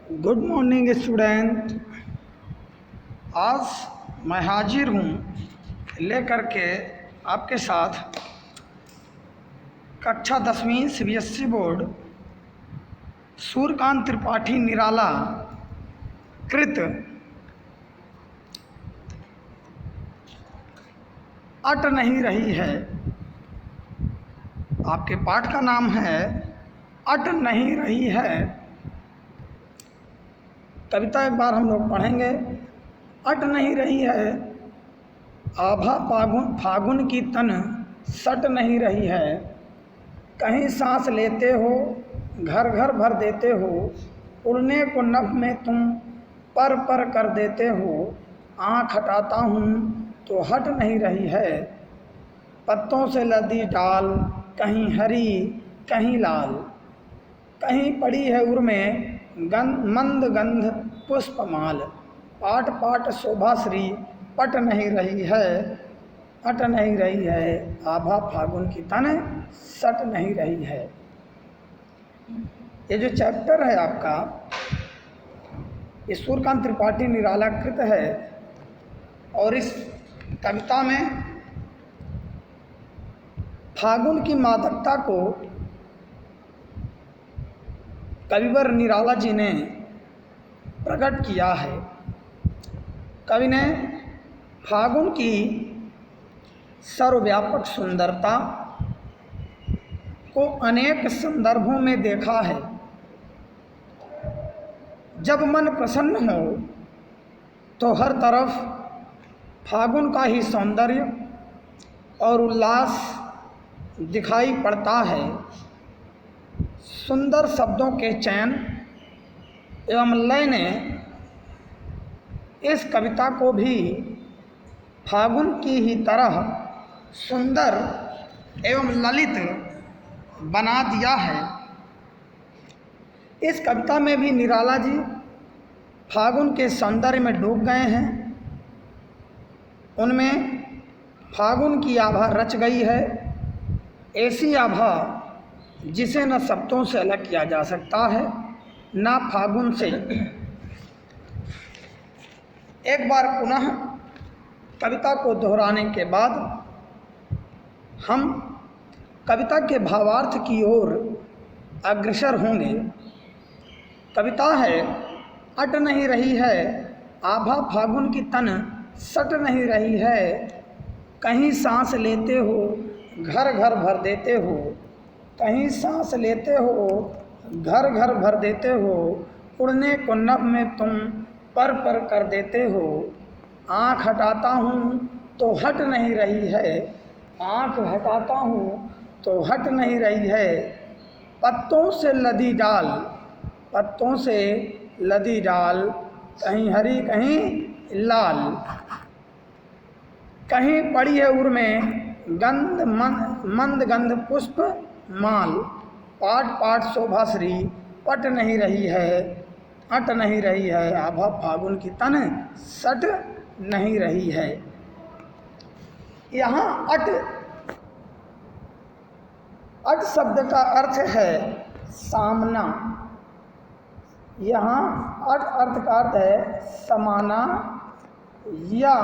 Good morning student. आज मैं हाजिर हूँ लेकर के आपके साथ कक्षा 10वीं CBSE बोर्ड सूर्यकांत त्रिपाठी निराला कृत अट नहीं रही है। आपके पाठ का नाम है अट नहीं रही है। कविता एक बार हम लोग पढ़ेंगे। अट नहीं रही है, आभा फागुन की तन सट नहीं रही है। कहीं सांस लेते हो घर घर भर देते हो, उड़ने को नभ में तुम पर पर कर देते हो। आँख हटाता हूँ तो हट नहीं रही है। पत्तों से लदी डाल कहीं हरी कहीं लाल, कहीं पड़ी है उर में मंद गंध पुष्पमाल। पाट पाट शोभाश्री पट नहीं रही है, अट नहीं रही है। आभा फागुन की तन सट नहीं रही है। ये जो चैप्टर है आपका, ये सूर्यकांत त्रिपाठी निराला कृत है और इस कविता में फागुन की मादकता को कविवर निराला जी ने प्रकट किया है। कवि ने फागुन की सर्वव्यापक सुंदरता को अनेक संदर्भों में देखा है। जब मन प्रसन्न हो तो हर तरफ फागुन का ही सौंदर्य और उल्लास दिखाई पड़ता है। सुंदर शब्दों के चयन एवं लय ने इस कविता को भी फागुन की ही तरह सुंदर एवं ललित बना दिया है। इस कविता में भी निराला जी फागुन के सौंदर्य में डूब गए हैं। उनमें फागुन की आभा रच गई है, ऐसी आभा जिसे न शब्दों से अलग किया जा सकता है न फागुन से। एक बार पुनः कविता को दोहराने के बाद हम कविता के भावार्थ की ओर अग्रसर होंगे। कविता है, अट नहीं रही है, आभा फागुन की तन सट नहीं रही है। कहीं सांस लेते हो घर घर भर देते हो, कहीं सांस लेते हो घर घर भर देते हो। उड़ने को नभ में तुम पर पर कर देते हो। आँख हटाता हूँ तो हट नहीं रही है, आँख हटाता हूँ तो हट नहीं रही है। पत्तों से लदी डाल, पत्तों से लदी डाल, कहीं हरी कहीं लाल, कहीं पड़ी है उर में मंद गंध पुष्प माल। पाट पाट शोभाश्री पट नहीं रही है, अट नहीं रही है। आभा फागुन की तन सट नहीं रही है। यहाँ अट शब्द का अर्थ है सामना। यहाँ अट अर्थ का अर्थ है समाना या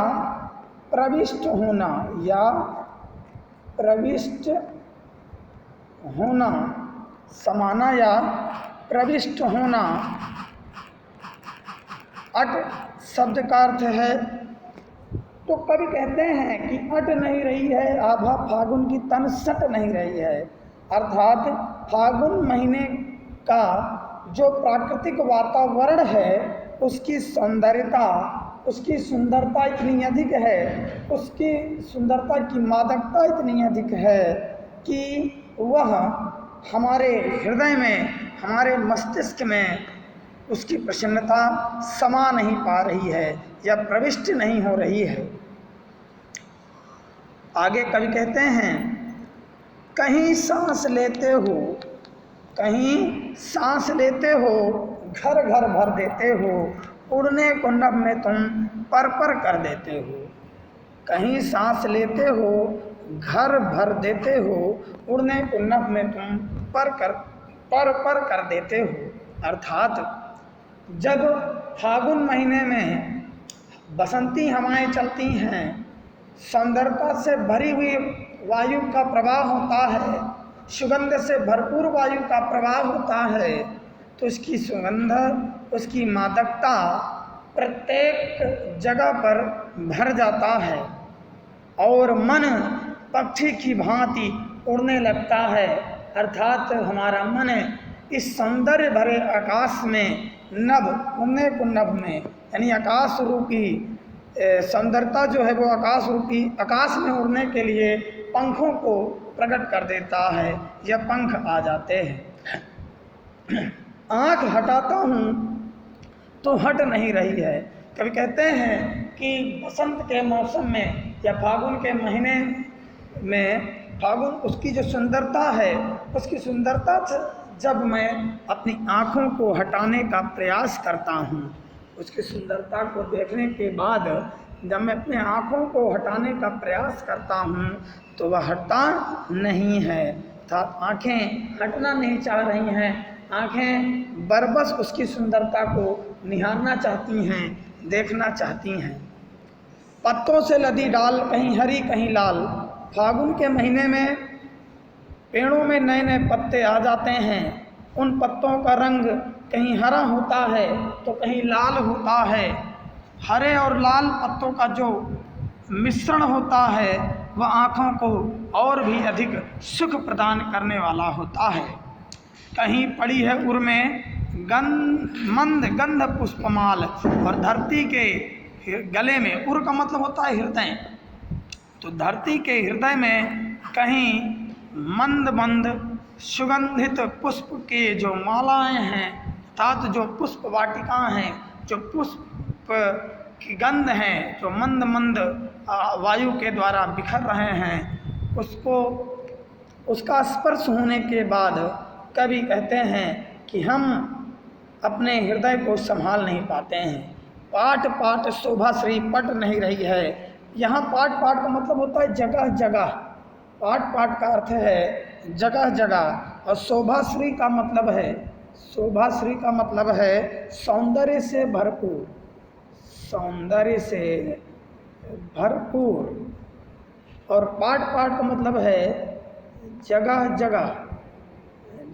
प्रविष्ट होना, या प्रविष्ट होना, समाना या प्रविष्ट होना अट शब्द का अर्थ है। तो कवि कहते हैं कि अट नहीं रही है, आभा फागुन की तन सट नहीं रही है। अर्थात फागुन महीने का जो प्राकृतिक वातावरण है उसकी सौंदर्यता, उसकी सुंदरता इतनी अधिक है, उसकी सुंदरता की मादकता इतनी अधिक है कि वह हमारे हृदय में, हमारे मस्तिष्क में उसकी प्रसन्नता समा नहीं पा रही है या प्रविष्ट नहीं हो रही है। आगे कवि कहते हैं, कहीं सांस लेते हो, कहीं सांस लेते हो घर घर भर देते हो। उड़ने को नभ में तुम पर पर कर देते हो। कहीं सांस लेते हो घर भर देते हो, उड़ने को नभ में तुम पर पर कर देते हो। अर्थात जब फागुन महीने में बसंती हवाएं चलती हैं, सौंदर्यता से भरी हुई वायु का प्रवाह होता है, सुगंध से भरपूर वायु का प्रवाह होता है, तो उसकी सुगंध, उसकी मादकता प्रत्येक जगह पर भर जाता है और मन पक्षी की भांति उड़ने लगता है। अर्थात हमारा मन इस सौंदर्य भरे आकाश में नभ, उड़ने को नभ में, यानी आकाश रूपी सौंदर्यता जो है वो आकाश रूपी, आकाश में उड़ने के लिए पंखों को प्रकट कर देता है, या पंख आ जाते हैं। आँख हटाता हूँ तो हट नहीं रही है। कभी कहते हैं कि बसंत के मौसम में या फागुन के महीने में, फागुन उसकी जो सुंदरता है, उसकी सुंदरता जब मैं अपनी आँखों को हटाने का प्रयास करता हूँ, उसकी सुंदरता को देखने के बाद जब मैं अपने आँखों को हटाने का प्रयास करता हूँ तो वह हटता नहीं है। अर्थात आँखें हटना नहीं चाह रही हैं, आँखें बरबस उसकी सुंदरता को निहारना चाहती हैं, देखना चाहती हैं। पत्तों से लदी डाल कहीं हरी कहीं लाल, फागुन के महीने में पेड़ों में नए नए पत्ते आ जाते हैं। उन पत्तों का रंग कहीं हरा होता है तो कहीं लाल होता है। हरे और लाल पत्तों का जो मिश्रण होता है वह आँखों को और भी अधिक सुख प्रदान करने वाला होता है। कहीं पड़ी है उर में मंद गंध पुष्पमाल, और धरती के गले में, उर का मतलब होता है हृदय, तो धरती के हृदय में कहीं मंद मंद सुगंधित पुष्प के जो मालाएं हैं, अर्थात जो पुष्प वाटिका हैं, जो पुष्प की गंध हैं, जो मंद मंद वायु के द्वारा बिखर रहे हैं, उसका स्पर्श होने के बाद कवि कहते हैं कि हम अपने हृदय को संभाल नहीं पाते हैं। पाट पाट शोभा श्री पट नहीं रही है। यहाँ पाट पाट का मतलब होता है जगह जगह, पाट पाट का अर्थ है जगह जगह, और शोभा श्री का मतलब है, शोभा श्री का मतलब है सौंदर्य से भरपूर, सौंदर्य से भरपूर, और पाट पाट का मतलब है जगह जगह,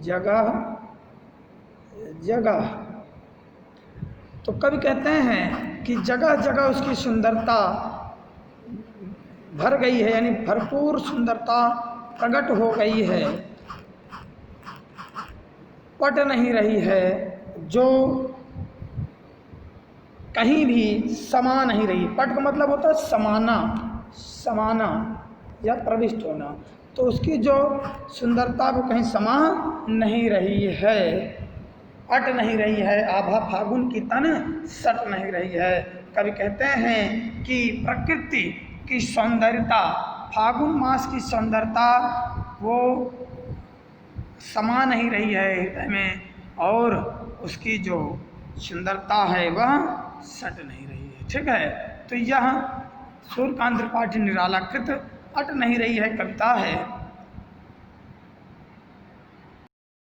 जगह जगह। तो कवि कहते हैं कि जगह जगह उसकी सुंदरता भर गई है, यानी भरपूर सुंदरता प्रकट हो गई है, पट नहीं रही है, जो कहीं भी समा नहीं रही। पट का मतलब होता है समाना, समाना या प्रविष्ट होना, तो उसकी जो सुंदरता वो कहीं समा नहीं रही है, अट नहीं रही है। आभा फागुन की तन सट नहीं रही है। कवि कहते हैं कि प्रकृति की सौंदर्यता, फागुन मास की सौंदर्यता वो समा नहीं रही है हृदय में, और उसकी जो सुंदरता है वह सट नहीं रही है। ठीक है, तो यह सूर्यकांत त्रिपाठी निराला कृत अट नहीं रही है कविता है।